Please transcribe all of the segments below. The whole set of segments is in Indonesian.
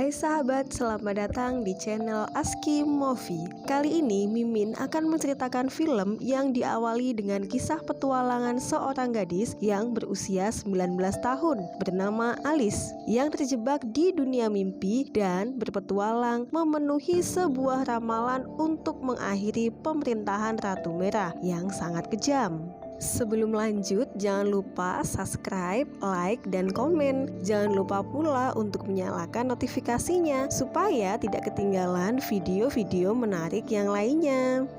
Hai sahabat, selamat datang di channel Aski Movie. Kali ini Mimin akan menceritakan film yang diawali dengan kisah petualangan seorang gadis yang berusia 19 tahun bernama Alice yang terjebak di dunia mimpi dan berpetualang memenuhi sebuah ramalan untuk mengakhiri pemerintahan Ratu Merah yang sangat kejam. Sebelum lanjut, jangan lupa subscribe, like, dan komen. Jangan lupa pula untuk menyalakan notifikasinya supaya tidak ketinggalan video-video menarik yang lainnya.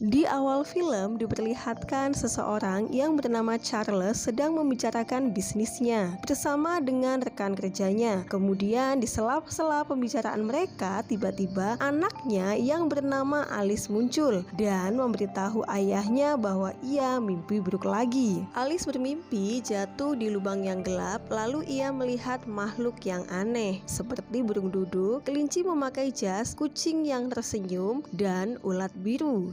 Di awal film diperlihatkan seseorang yang bernama Charles sedang membicarakan bisnisnya bersama dengan rekan kerjanya. Kemudian di sela-sela pembicaraan mereka, tiba-tiba anaknya yang bernama Alice muncul dan memberitahu ayahnya bahwa ia mimpi buruk lagi. Alice bermimpi jatuh di lubang yang gelap, lalu ia melihat makhluk yang aneh seperti burung duduk, kelinci memakai jas, kucing yang tersenyum, dan ulat biru.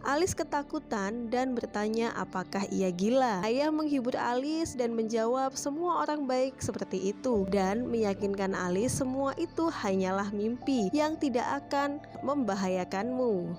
Alice ketakutan dan bertanya apakah ia gila. Ayah menghibur Alice dan menjawab semua orang baik seperti itu dan meyakinkan Alice semua itu hanyalah mimpi yang tidak akan membahayakanmu.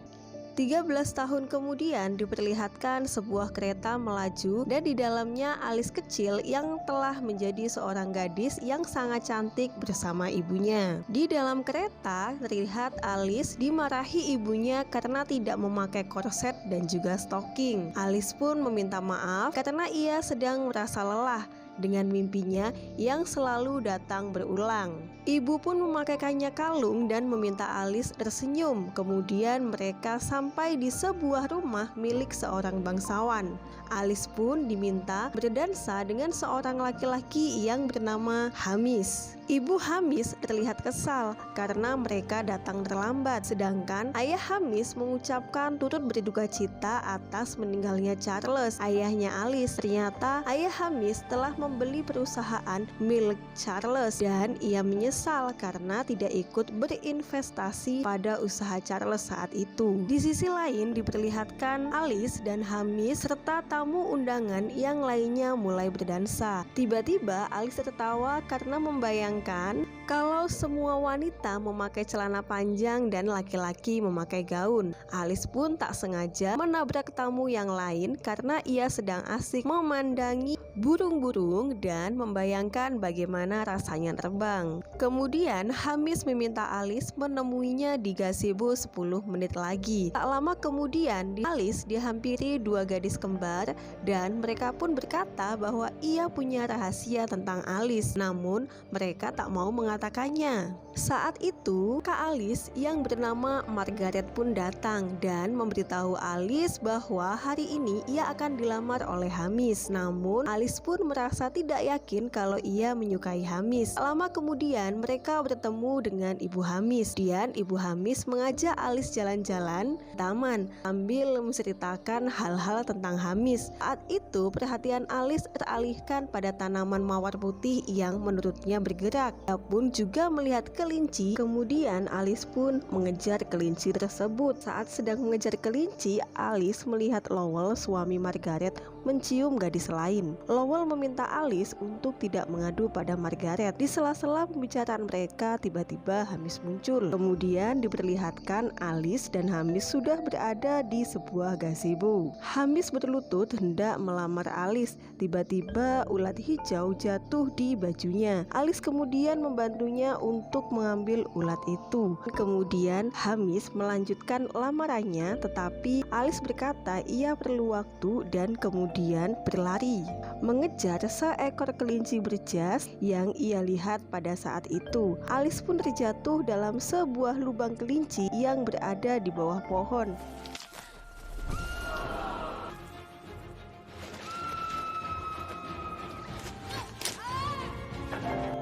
13 tahun kemudian diperlihatkan sebuah kereta melaju dan di dalamnya Alice kecil yang telah menjadi seorang gadis yang sangat cantik bersama ibunya. Di dalam kereta terlihat Alice dimarahi ibunya karena tidak memakai korset dan juga stocking. Alice pun meminta maaf karena ia sedang merasa lelah dengan mimpinya yang selalu datang berulang. Ibu pun memakaikannya kalung dan meminta Alice tersenyum. Kemudian mereka sampai di sebuah rumah milik seorang bangsawan. Alice pun diminta berdansa dengan seorang laki-laki yang bernama Hamis. Ibu Hamis terlihat kesal karena mereka datang terlambat, sedangkan ayah Hamis mengucapkan turut berduka cita atas meninggalnya Charles, ayahnya Alice. Ternyata ayah Hamis telah membeli perusahaan milik Charles dan ia menyesal karena tidak ikut berinvestasi pada usaha Charles saat itu. Di sisi lain diperlihatkan Alice dan Hamis serta tamu undangan yang lainnya mulai berdansa. Tiba-tiba Alice tertawa karena membayangkan kalau semua wanita memakai celana panjang dan laki-laki memakai gaun. Alice pun tak sengaja menabrak tamu yang lain karena ia sedang asik memandangi burung-burung dan membayangkan bagaimana rasanya terbang. Kemudian Hamis meminta Alice menemuinya di gazebo 10 menit lagi. Tak lama kemudian Alice dihampiri dua gadis kembar dan mereka pun berkata bahwa ia punya rahasia tentang Alice, namun mereka tak mau mengatakannya. Saat itu Kak Alice yang bernama Margaret pun datang dan memberitahu Alice bahwa hari ini ia akan dilamar oleh Hamis. Namun Alice pun merasa tidak yakin kalau ia menyukai Hamis. Lama kemudian mereka bertemu dengan Ibu Hamis dan Ibu Hamis mengajak Alice jalan-jalan ke taman sambil menceritakan hal-hal tentang Hamis. Saat itu perhatian Alice teralihkan pada tanaman mawar putih yang menurutnya bergerak. Ia pun juga melihat kelinci. Kemudian Alice pun mengejar kelinci tersebut. Saat sedang mengejar kelinci, Alice melihat Lowell, suami Margaret, mencium gadis lain. Lowell meminta Alice untuk tidak mengadu pada Margaret. Di sela-sela pembicaraan mereka, tiba-tiba Hamis muncul. Kemudian diperlihatkan Alice dan Hamis sudah berada di sebuah gazebo. Hamis berlutut hendak melamar Alice. Tiba-tiba ulat hijau jatuh di bajunya. Alice kemudian membantunya untuk mengambil ulat itu. Kemudian Hamis melanjutkan lamarannya, tetapi Alice berkata ia perlu waktu dan kemudian berlari mengejar seekor kelinci berjas yang ia lihat pada saat itu. Alice pun terjatuh dalam sebuah lubang kelinci yang berada di bawah pohon.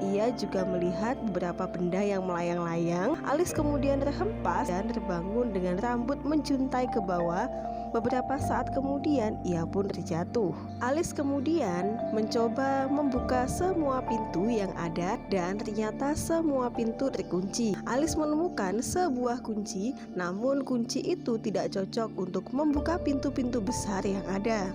Ia juga melihat beberapa benda yang melayang-layang. Alice kemudian terhempas dan terbangun dengan rambut menjuntai ke bawah Beberapa saat kemudian ia pun terjatuh. Alice kemudian mencoba membuka semua pintu yang ada dan ternyata semua pintu terkunci. Alice menemukan sebuah kunci, namun kunci itu tidak cocok untuk membuka pintu-pintu besar yang ada.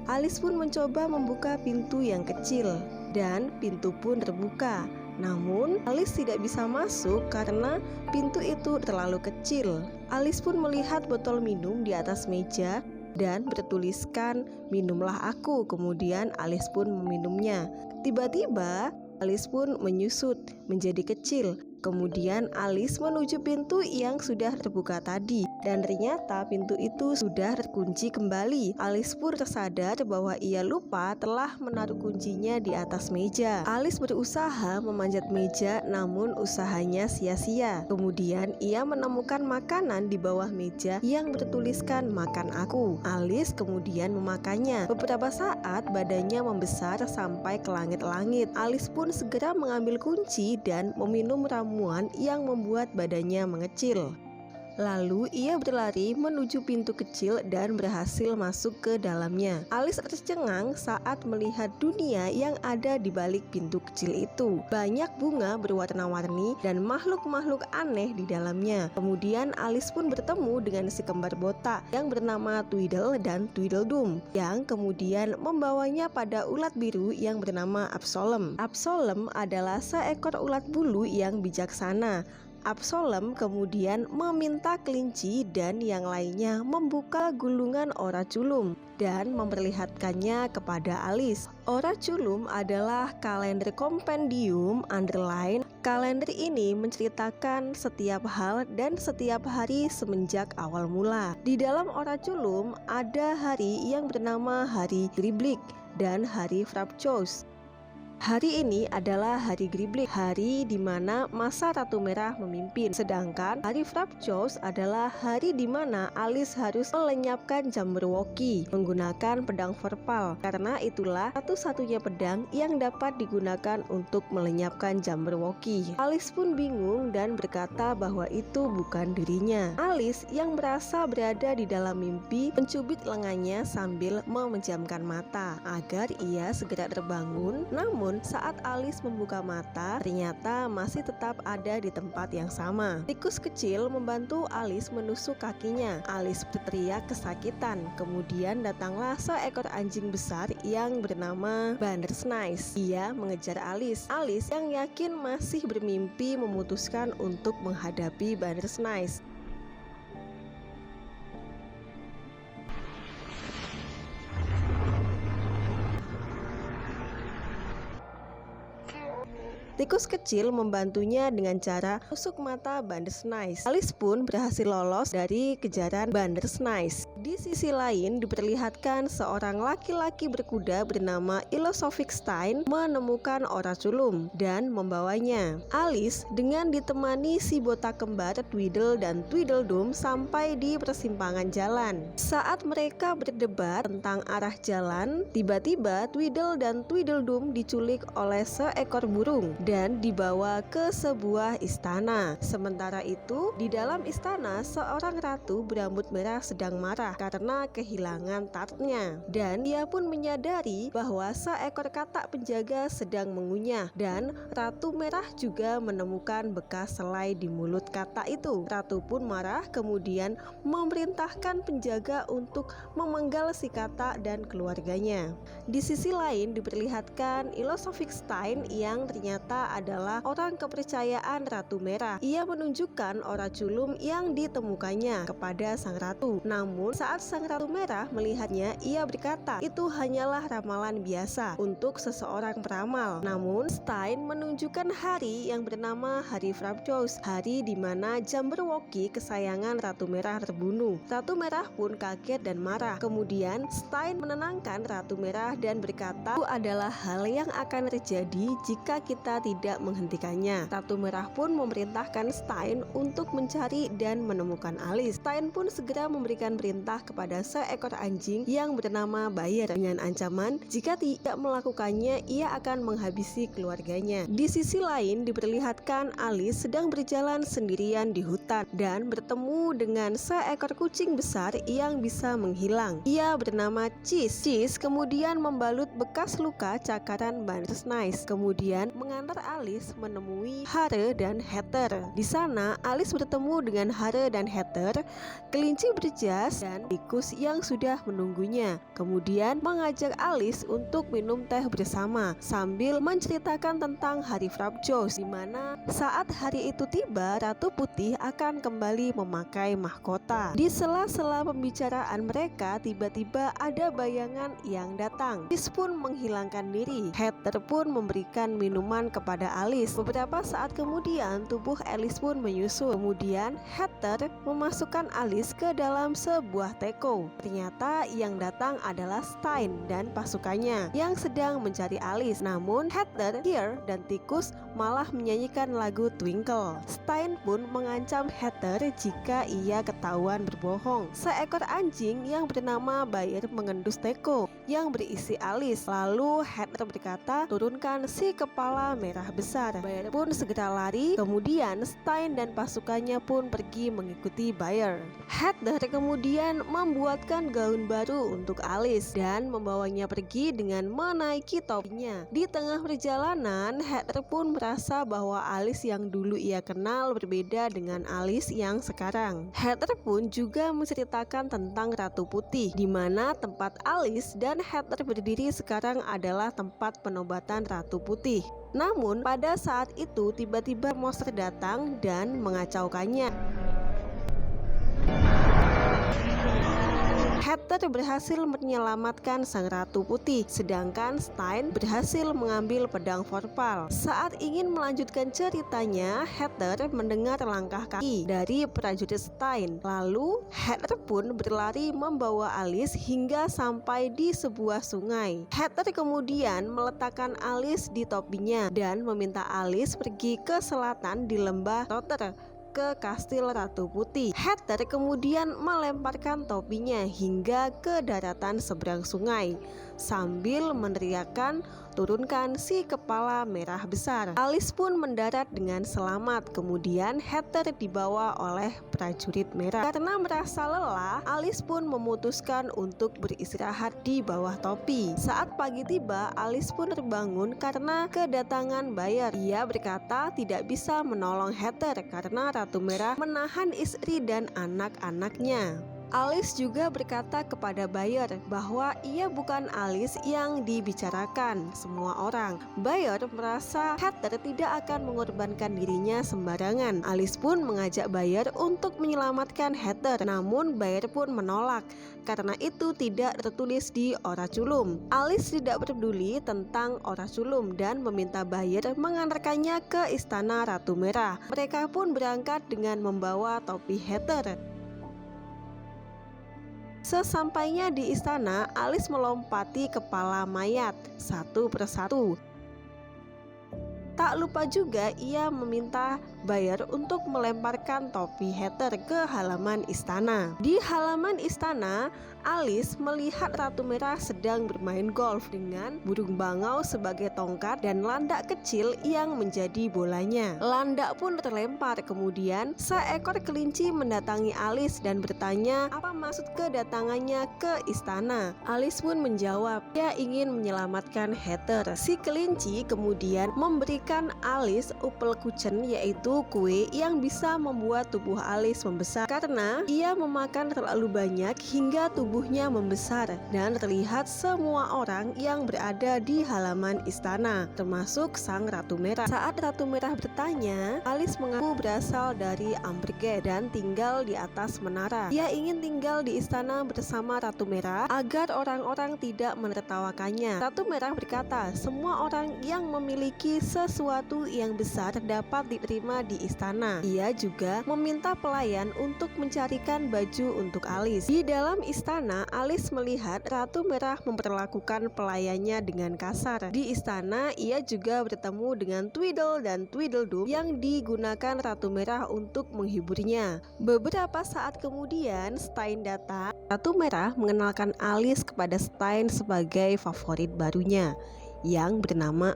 Alice pun mencoba membuka pintu yang kecil dan pintu pun terbuka. Namun Alice tidak bisa masuk karena pintu itu terlalu kecil. Alice pun melihat botol minum di atas meja dan bertuliskan "minumlah aku". Kemudian Alice pun meminumnya. Tiba-tiba Alice pun menyusut menjadi kecil. Kemudian Alice menuju pintu yang sudah terbuka tadi dan ternyata pintu itu sudah terkunci kembali. Alice pun tersadar bahwa ia lupa telah menaruh kuncinya di atas meja. Alice berusaha memanjat meja namun usahanya sia-sia. Kemudian ia menemukan makanan di bawah meja yang bertuliskan "makan aku". Alice kemudian memakannya. Beberapa saat badannya membesar sampai ke langit-langit. Alice pun segera mengambil kunci dan meminum ramuan yang membuat badannya mengecil. Lalu ia berlari menuju pintu kecil dan berhasil masuk ke dalamnya. Alice tercengang saat melihat dunia yang ada di balik pintu kecil itu. Banyak bunga berwarna-warni dan makhluk-makhluk aneh di dalamnya. Kemudian Alice pun bertemu dengan si kembar botak yang bernama Tweedle dan Tweedledum, yang kemudian membawanya pada ulat biru yang bernama Absolem. Absolem adalah seekor ulat bulu yang bijaksana. Absolem kemudian meminta kelinci dan yang lainnya membuka gulungan Oraculum dan memperlihatkannya kepada Alice. Oraculum adalah kalender kompendium underline. Kalender ini menceritakan setiap hal dan setiap hari semenjak awal mula. Di dalam Oraculum ada hari yang bernama hari Griblik dan hari Frabjous. Hari ini adalah hari Griblik, hari di mana masa Ratu Merah memimpin. Sedangkan hari Frabjous adalah hari di mana Alice harus melenyapkan Jabberwocky menggunakan pedang Vorpal. Karena itulah satu-satunya pedang yang dapat digunakan untuk melenyapkan Jabberwocky. Alice pun bingung dan berkata bahwa itu bukan dirinya. Alice yang merasa berada di dalam mimpi mencubit lengannya sambil memejamkan mata agar ia segera terbangun. Namun saat Alice membuka mata, ternyata masih tetap ada di tempat yang sama. Tikus kecil membantu Alice menusuk kakinya. Alice berteriak kesakitan. Kemudian datanglah seekor anjing besar yang bernama Bandersnatch. Ia mengejar Alice. Alice yang yakin masih bermimpi memutuskan untuk menghadapi Bandersnatch. Tikus kecil membantunya dengan cara tusuk mata Bandersnatch. Alice pun berhasil lolos dari kejaran Bandersnatch. Di sisi lain diperlihatkan seorang laki-laki berkuda bernama Ilosophic-Stein menemukan Oraculum dan membawanya. Alice dengan ditemani si botak kembar Tweedle dan Tweedledum sampai di persimpangan jalan. Saat mereka berdebat tentang arah jalan, tiba-tiba Tweedle dan Tweedledum diculik oleh seekor burung dan dibawa ke sebuah istana. Sementara itu, di dalam istana seorang ratu berambut merah sedang marah karena kehilangan tartnya. Dan dia pun menyadari bahwa seekor katak penjaga sedang mengunyah dan Ratu Merah juga menemukan bekas selai di mulut katak itu. Ratu pun marah kemudian memerintahkan penjaga untuk memenggal si katak dan keluarganya. Di sisi lain diperlihatkan Ilosophic-Stein yang ternyata adalah orang kepercayaan Ratu Merah. Ia menunjukkan Oraculum yang ditemukannya kepada sang ratu. Namun saat sang Ratu Merah melihatnya, ia berkata itu hanyalah ramalan biasa untuk seseorang peramal. Namun Stein menunjukkan hari yang bernama hari Frabjous, hari di mana Jabberwocky kesayangan Ratu Merah terbunuh. Ratu Merah pun kaget dan marah. Kemudian Stein menenangkan Ratu Merah dan berkata itu adalah hal yang akan terjadi jika kita tidak menghentikannya. Ratu Merah pun memerintahkan Stein untuk mencari dan menemukan Alice. Stein pun segera memberikan perintah perintah kepada seekor anjing yang bernama Bayer dengan ancaman jika tidak melakukannya ia akan menghabisi keluarganya. Di sisi lain diperlihatkan Alice sedang berjalan sendirian di hutan dan bertemu dengan seekor kucing besar yang bisa menghilang. Ia bernama Cheese. Cheese kemudian membalut bekas luka cakaran Bandersnatch, kemudian mengantar Alice menemui Hare dan Heather. Di sana Alice bertemu dengan Hare dan Heather, kelinci berjas dan tikus yang sudah menunggunya. Kemudian mengajak Alice untuk minum teh bersama sambil menceritakan tentang hari Frabjous, di mana saat hari itu tiba Ratu Putih akan kembali memakai mahkota. Di sela-sela pembicaraan mereka tiba-tiba ada bayangan yang datang. Alice pun menghilangkan diri. Heather pun memberikan minuman kepada Alice. Beberapa saat kemudian tubuh Alice pun menyusut. Kemudian Heather memasukkan Alice ke dalam sebuah teko. Ternyata yang datang adalah Stein dan pasukannya yang sedang mencari Alice. Namun Heather, Gear, dan tikus malah menyanyikan lagu Twinkle. Stein pun mengancam Heather jika ia ketahuan berbohong. Seekor anjing yang bernama Bayer mengendus teko yang berisi Alice. Lalu Heather berkata, turunkan si kepala merah besar. Bayer pun segera lari. Kemudian Stein dan pasukannya pun pergi mengikuti Bayer. Heather kemudian membuatkan gaun baru untuk Alice dan membawanya pergi dengan menaiki topinya. Di tengah perjalanan, Heather pun merasa bahwa Alice yang dulu ia kenal berbeda dengan Alice yang sekarang. Heather pun juga menceritakan tentang Ratu Putih, di mana tempat Alice dan Heather berdiri sekarang adalah tempat penobatan Ratu Putih. Namun pada saat itu tiba-tiba monster datang dan mengacaukannya. Heather berhasil menyelamatkan sang Ratu Putih, sedangkan Stein berhasil mengambil pedang Vorpal. Saat ingin melanjutkan ceritanya, Heather mendengar langkah kaki dari prajurit Stein. Lalu Heather pun berlari membawa Alice hingga sampai di sebuah sungai. Heather kemudian meletakkan Alice di topinya dan meminta Alice pergi ke selatan di lembah Rotter ke kastil Ratu Putih. Heather kemudian melemparkan topinya hingga ke daratan seberang sungai sambil meneriakkan, turunkan si kepala merah besar. Alice pun mendarat dengan selamat. Kemudian Heather dibawa oleh prajurit merah. Karena merasa lelah, Alice pun memutuskan untuk beristirahat di bawah topi. Saat pagi tiba, Alice pun terbangun karena kedatangan Bayer. Ia berkata tidak bisa menolong Heather karena Ratu Merah menahan istri dan anak-anaknya. Alice juga berkata kepada Bayer bahwa ia bukan Alice yang dibicarakan semua orang. Bayer merasa Heather tidak akan mengorbankan dirinya sembarangan. Alice pun mengajak Bayer untuk menyelamatkan Heather, namun Bayer pun menolak karena itu tidak tertulis di Oraculum. Alice tidak peduli tentang Oraculum dan meminta Bayer mengantarkannya ke istana Ratu Merah. Mereka pun berangkat dengan membawa topi Heather. Sesampainya di istana, Alice melompati kepala mayat satu persatu. Tak lupa juga ia meminta Bayer untuk melemparkan topi Heather ke halaman istana. Di halaman istana, Alice melihat Ratu Merah sedang bermain golf dengan burung bangau sebagai tongkat dan landak kecil yang menjadi bolanya. Landak pun terlempar. Kemudian seekor kelinci mendatangi Alice dan bertanya apa maksud kedatangannya ke istana. Alice pun menjawab dia ingin menyelamatkan Heather. Si kelinci kemudian memberikan Alice Upelkuchen, yaitu kue yang bisa membuat tubuh Alice membesar karena ia memakan terlalu banyak hingga tubuhnya membesar dan terlihat semua orang yang berada di halaman istana termasuk sang Ratu Merah. Saat Ratu Merah bertanya, Alice mengaku berasal dari Ambergate dan tinggal di atas menara. Ia ingin tinggal di istana bersama Ratu Merah agar orang-orang tidak menertawakannya. Ratu Merah berkata, semua orang yang memiliki sesuatu yang besar dapat diterima di istana. Ia juga meminta pelayan untuk mencarikan baju untuk Alice. Di dalam istana istana, Alis melihat Ratu Merah memperlakukan pelayannya dengan kasar. Di istana, ia juga bertemu dengan Tweedle dan Tweedledum yang digunakan Ratu Merah untuk menghiburnya. Beberapa saat kemudian, Stein datang. Ratu Merah mengenalkan Alis kepada Stein sebagai favorit barunya yang bernama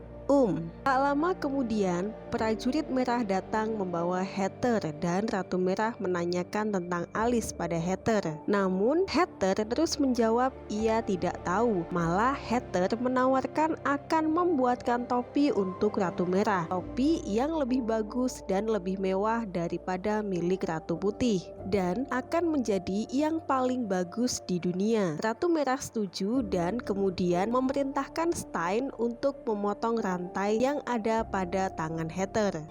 Tak lama kemudian, prajurit merah datang membawa Heather dan Ratu Merah menanyakan tentang Alis pada Heather. Namun Heather terus menjawab ia tidak tahu. Malah Heather menawarkan akan membuatkan topi untuk Ratu Merah, topi yang lebih bagus dan lebih mewah daripada milik Ratu Putih, dan akan menjadi yang paling bagus di dunia. Ratu Merah setuju dan kemudian memerintahkan Stein untuk memotong rantai yang ada pada tangan Heather.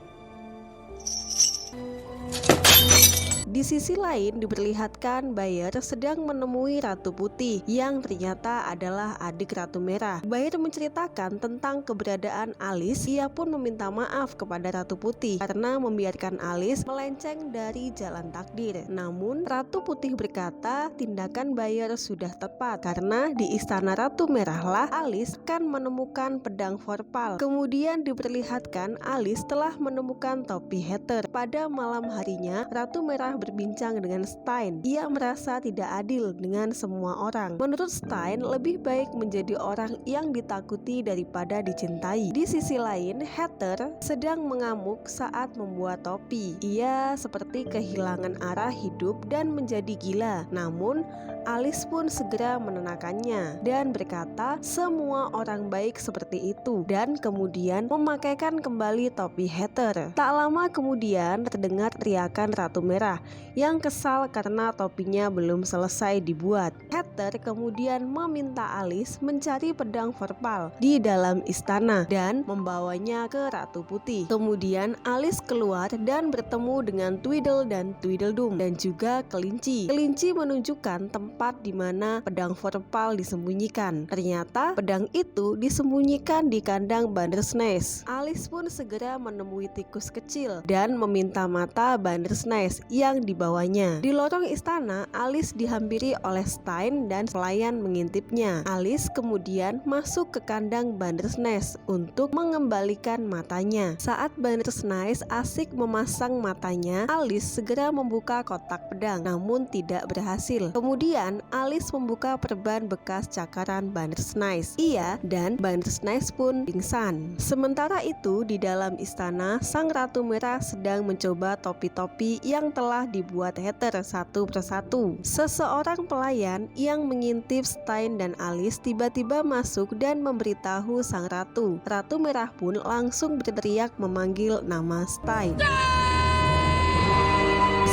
Di sisi lain diperlihatkan Bayer sedang menemui Ratu Putih yang ternyata adalah adik Ratu Merah. Bayer menceritakan tentang keberadaan Alis. Ia pun meminta maaf kepada Ratu Putih karena membiarkan Alis melenceng dari jalan takdir. Namun Ratu Putih berkata tindakan Bayer sudah tepat karena di istana Ratu Merah lah Alis akan menemukan pedang Vorpal. Kemudian diperlihatkan Alis telah menemukan topi Heather. Pada malam harinya Ratu Merah berbincang dengan Stein. Ia merasa tidak adil dengan semua orang. Menurut Stein, lebih baik menjadi orang yang ditakuti daripada dicintai. Di sisi lain, Heather sedang mengamuk saat membuat topi. Ia seperti kehilangan arah hidup dan menjadi gila. Namun, Alis pun segera menenangkannya dan berkata semua orang baik seperti itu, dan kemudian memakaikan kembali topi Heather. Tak lama kemudian terdengar teriakan Ratu Merah yang kesal karena topinya belum selesai dibuat. Heather kemudian meminta Alis mencari pedang Vorpal di dalam istana dan membawanya ke Ratu Putih. Kemudian Alis keluar dan bertemu dengan Tweedle dan Tweedledum dan juga kelinci. Kelinci menunjukkan tempat di mana pedang Vorpal disembunyikan. Ternyata pedang itu disembunyikan di kandang Bandersnatch. Alis pun segera menemui tikus kecil dan meminta mata Bandersnatch yang dibawanya. Di lorong istana, Alis dihampiri oleh Stein dan pelayan mengintipnya. Alis kemudian masuk ke kandang Bandersnatch untuk mengembalikan matanya. Saat Bandersnatch asik memasang matanya, Alis segera membuka kotak pedang, namun tidak berhasil. Kemudian Alis membuka perban bekas cakaran Bandersnatch. Ia dan Bandersnatch pun pingsan. Sementara itu di dalam istana, Sang Ratu Merah sedang mencoba topi-topi yang telah dibuat Heather satu persatu. Seseorang pelayan yang mengintip Stein dan Alis tiba-tiba masuk dan memberitahu Sang Ratu. Ratu Merah pun langsung berteriak memanggil nama Stein.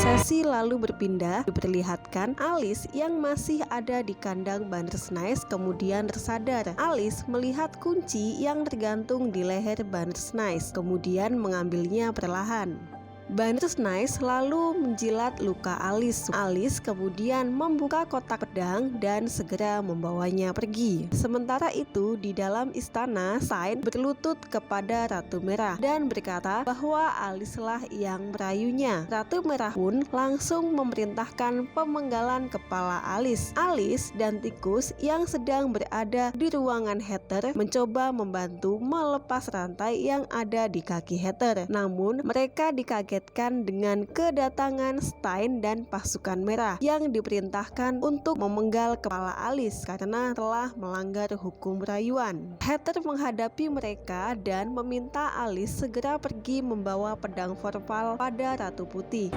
Sesi lalu berpindah, diperlihatkan Alis yang masih ada di kandang Bandersnatch kemudian tersadar. Alis melihat kunci yang tergantung di leher Bandersnatch, kemudian mengambilnya perlahan. Bandersnatch lalu menjilat luka Alis. Alis kemudian membuka kotak pedang dan segera membawanya pergi. Sementara itu di dalam istana, Stein berlutut kepada Ratu Merah dan berkata bahwa Alislah yang merayunya. Ratu Merah pun langsung memerintahkan pemenggalan kepala Alis. Alis dan tikus yang sedang berada di ruangan Heather mencoba membantu melepas rantai yang ada di kaki Heather. Namun mereka dikagetkan dengan kedatangan Stein dan pasukan merah yang diperintahkan untuk memenggal kepala Alis karena telah melanggar hukum rayuan. Heather menghadapi mereka dan meminta Alis segera pergi membawa pedang Vorpal pada Ratu Putih.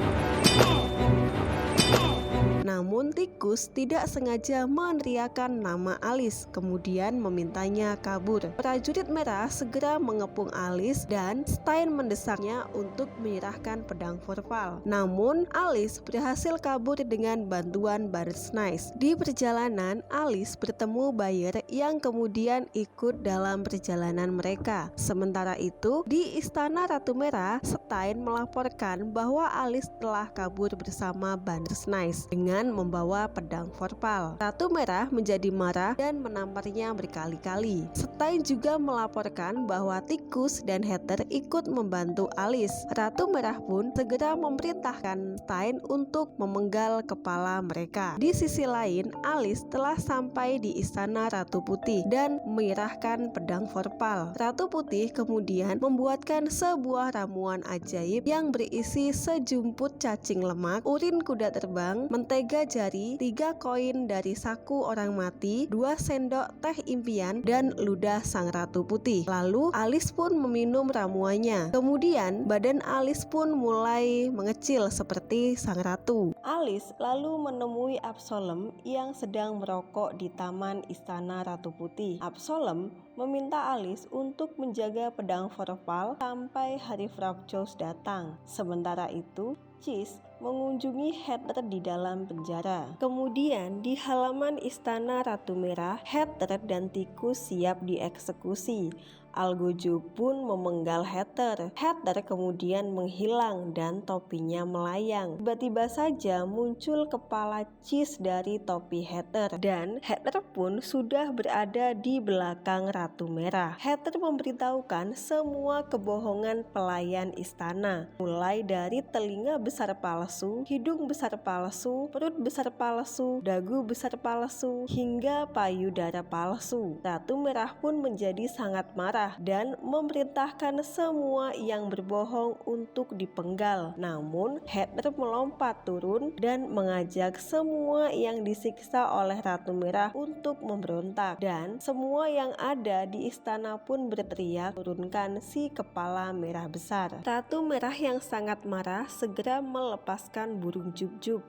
Namun tikus tidak sengaja meneriakkan nama Alis, kemudian memintanya kabur. Prajurit merah segera mengepung Alis dan Stein mendesaknya untuk menyerahkan pedang Vorpal. Namun Alis berhasil kabur dengan bantuan Bandersnatch. Di perjalanan, Alis bertemu Bayer yang kemudian ikut dalam perjalanan mereka. Sementara itu, di istana Ratu Merah, Stein melaporkan bahwa Alis telah kabur bersama Bandersnatch dengan dengan membawa pedang vorpal. Ratu Merah menjadi marah dan menamparnya berkali-kali. Stein juga melaporkan bahwa Tikus dan Heather ikut membantu Alice. Ratu Merah pun segera memerintahkan Stein untuk memenggal kepala mereka. Di sisi lain, Alice telah sampai di istana Ratu Putih dan menyerahkan pedang vorpal. Ratu Putih kemudian membuatkan sebuah ramuan ajaib yang berisi sejumput cacing lemak, urin kuda terbang, mentega jari, 3 koin dari saku orang mati, 2 sendok teh impian, dan ludah sang Ratu Putih. Lalu Alice pun meminum ramuannya. Kemudian badan Alice pun mulai mengecil seperti sang ratu. Alice lalu menemui Absalom yang sedang merokok di taman istana Ratu Putih. Absalom meminta Alice untuk menjaga pedang vorpal sampai hari Frabjous datang. Sementara itu, Cis mengunjungi Heather di dalam penjara. Kemudian di halaman istana Ratu Merah, Heather dan Tikus siap dieksekusi. Algojo pun memenggal Heather. Heather kemudian menghilang dan topinya melayang. Tiba-tiba saja muncul kepala Cis dari topi Heather dan Heather pun sudah berada di belakang Ratu Merah. Heather memberitahukan semua kebohongan pelayan istana, mulai dari telinga besar palsu, hidung besar palsu, perut besar palsu, dagu besar palsu, hingga payudara palsu. Ratu Merah pun menjadi sangat marah dan memerintahkan semua yang berbohong untuk dipenggal. Namun Heather melompat turun dan mengajak semua yang disiksa oleh Ratu Merah untuk memberontak, dan semua yang ada di istana pun berteriak, "Turunkan si kepala merah besar." Ratu Merah yang sangat marah segera melepaskan burung Jubjub.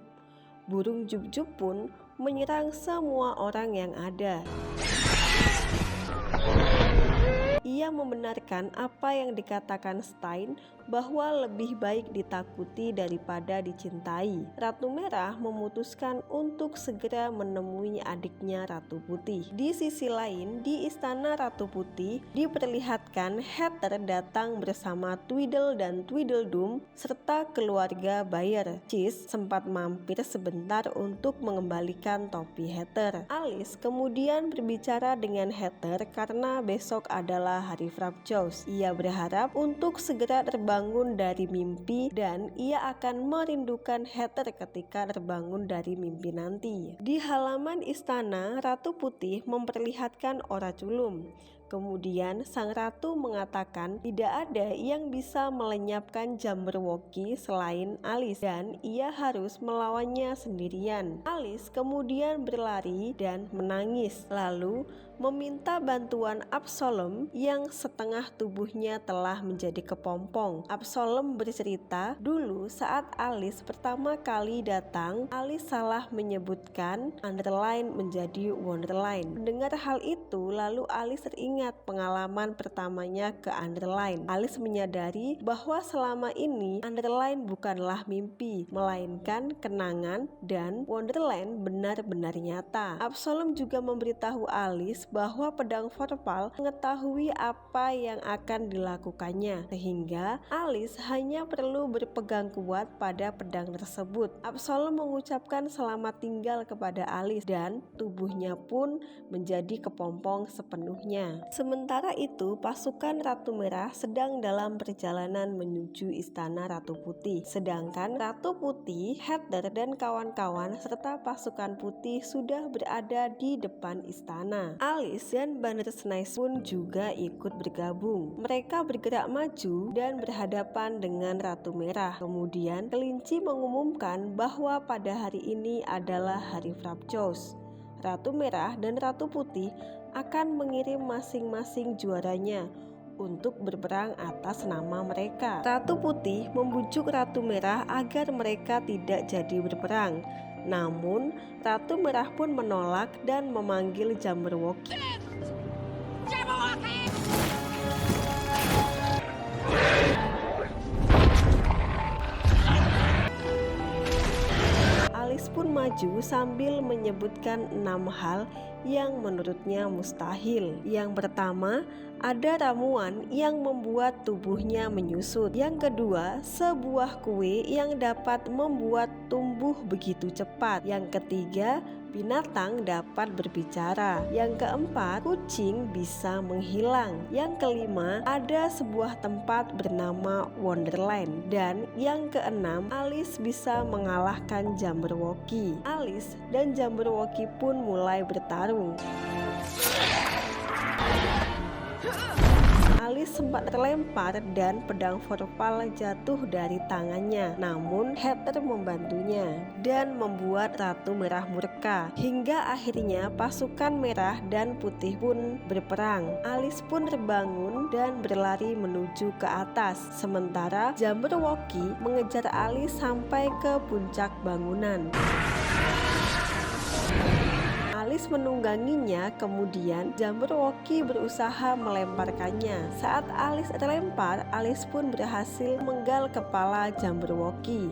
Burung Jubjub pun menyerang semua orang yang ada. Ia membenarkan apa yang dikatakan Stein bahwa lebih baik ditakuti daripada dicintai. Ratu Merah memutuskan untuk segera menemui adiknya Ratu Putih. Di sisi lain, di istana Ratu Putih diperlihatkan Heather datang bersama Tweedle dan Tweedledum serta keluarga Bayer. Cis sempat mampir sebentar untuk mengembalikan topi Heather. Alice kemudian berbicara dengan Heather karena besok adalah hari Frabjous. Ia berharap untuk segera terbangun dari mimpi dan ia akan merindukan Heather ketika terbangun dari mimpi nanti. Di halaman istana, Ratu Putih memperlihatkan Oraculum. Kemudian sang ratu mengatakan tidak ada yang bisa melenyapkan Jabberwocky selain Alice dan ia harus melawannya sendirian. Alice kemudian berlari dan menangis, lalu meminta bantuan Absalom yang setengah tubuhnya telah menjadi kepompong. Absalom bercerita, dulu saat Alice pertama kali datang, Alice salah menyebutkan underline menjadi wonderline. Mendengar hal itu, lalu Alice teringat pengalaman pertamanya ke underline. Alice menyadari bahwa selama ini underline bukanlah mimpi, melainkan kenangan dan wonderland benar-benar nyata. Absalom juga memberitahu Alice bahwa pedang vorpal mengetahui apa yang akan dilakukannya, sehingga Alice hanya perlu berpegang kuat pada pedang tersebut. Absalom mengucapkan selamat tinggal kepada Alice dan tubuhnya pun menjadi kepompong sepenuhnya. Sementara itu, pasukan Ratu Merah sedang dalam perjalanan menuju istana Ratu Putih, sedangkan Ratu Putih, Heather dan kawan-kawan serta pasukan putih sudah berada di depan istana. Alice dan Bandersnatch pun juga ikut bergabung. Mereka bergerak maju dan berhadapan dengan Ratu Merah. Kemudian kelinci mengumumkan bahwa pada hari ini adalah hari Frabjous. Ratu Merah dan Ratu Putih akan mengirim masing-masing juaranya untuk berperang atas nama mereka. Ratu Putih membujuk Ratu Merah agar mereka tidak jadi berperang. Namun, Ratu Merah pun menolak dan memanggil Jabberwocky. Alice pun maju sambil menyebutkan 6 hal yang menurutnya mustahil. Yang pertama, ada ramuan yang membuat tubuhnya menyusut. Yang kedua, sebuah kue yang dapat membuat tumbuh begitu cepat. Yang ketiga, binatang dapat berbicara. Yang keempat, kucing bisa menghilang. Yang kelima, ada sebuah tempat bernama Wonderland. Dan yang keenam, Alice bisa mengalahkan Jabberwocky. Alice dan Jabberwocky pun mulai bertarung. Alice sempat terlempar dan pedang Vorpal jatuh dari tangannya. Namun Heather membantunya dan membuat Ratu Merah murka. Hingga akhirnya pasukan merah dan putih pun berperang. Alice pun terbangun dan berlari menuju ke atas. Sementara Jabberwocky mengejar Alice sampai ke puncak bangunan. Alice menungganginya, kemudian Jabberwocky berusaha melemparkannya. Saat Alice terlempar, Alice pun berhasil menggal kepala Jabberwocky.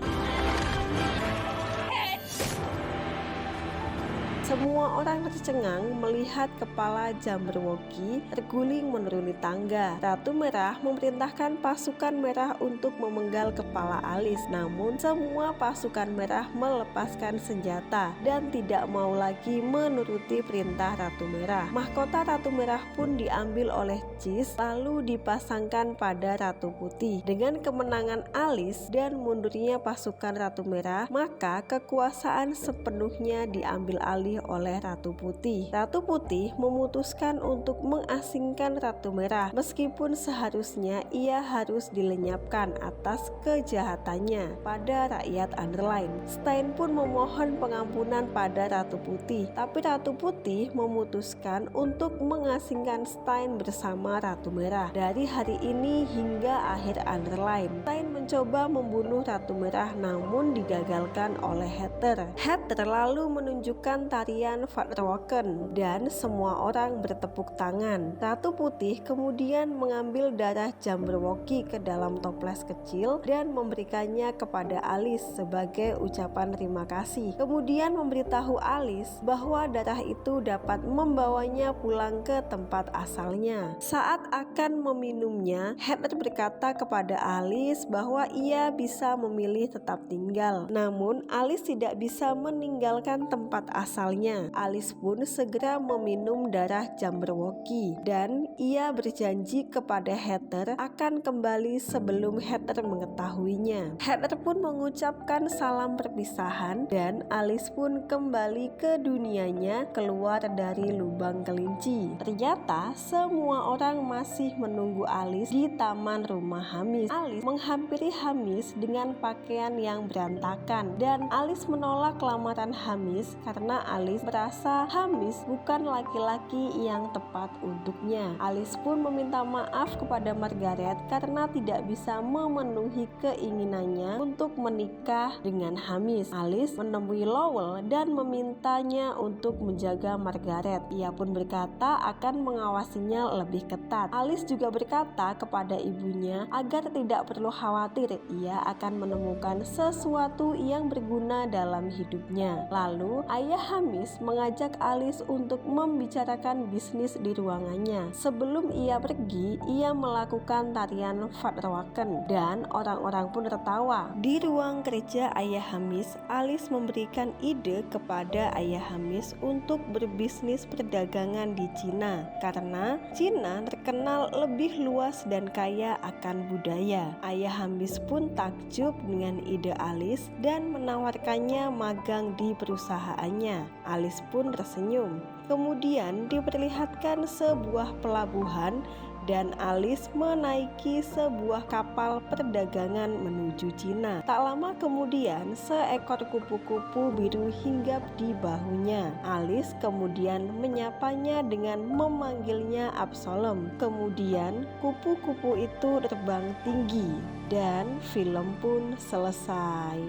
Semua orang tercengang melihat kepala Jabberwocky terguling menuruni tangga. Ratu Merah memerintahkan pasukan merah untuk memenggal kepala Alice. Namun semua pasukan merah melepaskan senjata dan tidak mau lagi menuruti perintah Ratu Merah. Mahkota Ratu Merah pun diambil oleh Cheese lalu dipasangkan pada Ratu Putih. Dengan kemenangan Alice dan mundurnya pasukan Ratu Merah, maka kekuasaan sepenuhnya diambil alih oleh Ratu Putih. Ratu Putih memutuskan untuk mengasingkan Ratu Merah, meskipun seharusnya ia harus dilenyapkan atas kejahatannya pada rakyat Underline. Stein pun memohon pengampunan pada Ratu Putih, tapi Ratu Putih memutuskan untuk mengasingkan Stein bersama Ratu Merah. Dari hari ini hingga akhir Underline, Stein mencoba membunuh Ratu Merah namun digagalkan oleh Heather. Heather lalu menunjukkan tarian Fatwaken dan semua orang bertepuk tangan. Ratu Putih kemudian mengambil darah Jabberwocky ke dalam toples kecil dan memberikannya kepada Alice sebagai ucapan terima kasih. Kemudian memberitahu Alice bahwa darah itu dapat membawanya pulang ke tempat asalnya. Saat akan meminumnya, Heather berkata kepada Alice bahwa ia bisa memilih tetap tinggal. Namun Alice tidak bisa meninggalkan tempat asalnya. Alice pun segera meminum darah Jabberwocky dan ia berjanji kepada Heather akan kembali sebelum Heather mengetahuinya. Heather pun mengucapkan salam perpisahan dan Alice pun kembali ke dunianya keluar dari lubang kelinci. Ternyata semua orang masih menunggu Alice di taman rumah Hamis. Alice menghampiri Hamis dengan pakaian yang berantakan dan Alice menolak lamaran Hamis karena Alice merasa Hamis bukan laki-laki yang tepat untuknya. Alice pun meminta maaf kepada Margaret karena tidak bisa memenuhi keinginannya untuk menikah dengan Hamis. Alice menemui Lowell dan memintanya untuk menjaga Margaret. Ia pun berkata akan mengawasinya lebih ketat. Alice juga berkata kepada ibunya agar tidak perlu khawatir, ia akan menemukan sesuatu yang berguna dalam hidupnya. Lalu ayah Hamis mengajak Alice untuk membicarakan bisnis di ruangannya. Sebelum ia pergi, ia melakukan tarian Fatwaken dan orang-orang pun tertawa. Di ruang kerja ayah Hamis, Alice memberikan ide kepada ayah Hamis untuk berbisnis perdagangan di Cina karena Cina terkenal lebih luas dan kaya akan budaya. Ayah Hamis pun takjub dengan ide Alice dan menawarkannya magang di perusahaannya. Alice pun tersenyum. Kemudian diperlihatkan sebuah pelabuhan dan Alice menaiki sebuah kapal perdagangan menuju Cina. Tak lama kemudian seekor kupu-kupu biru hinggap di bahunya. Alice kemudian menyapanya dengan memanggilnya Absalom. Kemudian kupu-kupu itu terbang tinggi dan film pun selesai.